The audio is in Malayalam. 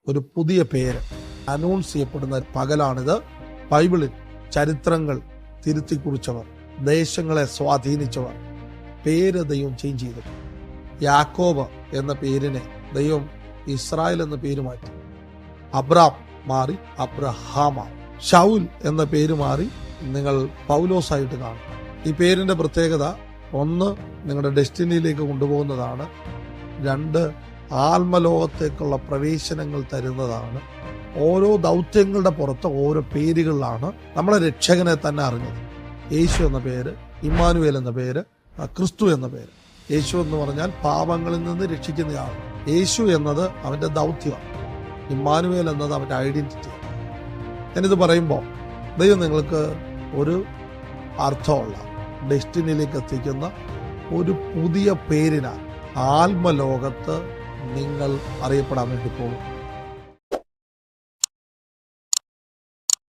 ഒരു പുതിയ പേര് അനൗൺസ് ചെയ്യപ്പെടുന്ന പകലാണിത്. ബൈബിളിൽ ചരിത്രങ്ങൾ തിരുത്തി കുറിച്ചവർ, ദേശങ്ങളെ സ്വാധീനിച്ചവർ പേര് ദൈവം ചേഞ്ച് ചെയ്തു. യാക്കോബ് എന്ന പേരിനെ ദൈവം ഇസ്രായേൽ എന്ന പേര് മാറ്റി. അബ്രാം മാറി അബ്രഹാമ. ശൗൽ എന്ന പേര് മാറി നിങ്ങൾ പൗലോസായിട്ട് കാണും. ഈ പേരിന്റെ പ്രത്യേകത, ഒന്ന്, നിങ്ങളുടെ ഡെസ്റ്റിനിയിലേക്ക് കൊണ്ടുപോകുന്നതാണ്. രണ്ട്, ആത്മലോകത്തേക്കുള്ള പ്രവേശനങ്ങൾ തരുന്നതാണ്. ഓരോ ദൗത്യങ്ങളുടെ പുറത്ത് ഓരോ പേരുകളിലാണ് നമ്മളെ രക്ഷകനെ തന്നെ അറിഞ്ഞത്. യേശു എന്ന പേര്, ഇമ്മാനുവേൽ എന്ന പേര്, ക്രിസ്തു എന്ന പേര്. യേശു എന്ന് പറഞ്ഞാൽ പാപങ്ങളിൽ നിന്ന് രക്ഷിക്കുന്നയാൾ. യേശു എന്നത് അവന്റെ ദൗത്യമാണ്. ഇമ്മാനുവേൽ എന്നത് അവന്റെ ഐഡന്റിറ്റി. ഞാനിത് പറയുമ്പോൾ ദൈവം നിങ്ങൾക്ക് ഒരു അർത്ഥമുള്ള ഡെസ്റ്റിനിയിലേക്ക് എത്തിക്കുന്ന ഒരു പുതിയ പേരിനാൽ ആത്മലോകത്ത് നിങ്ങൾ അറിയപ്പെടാൻ വേണ്ടി പോകും.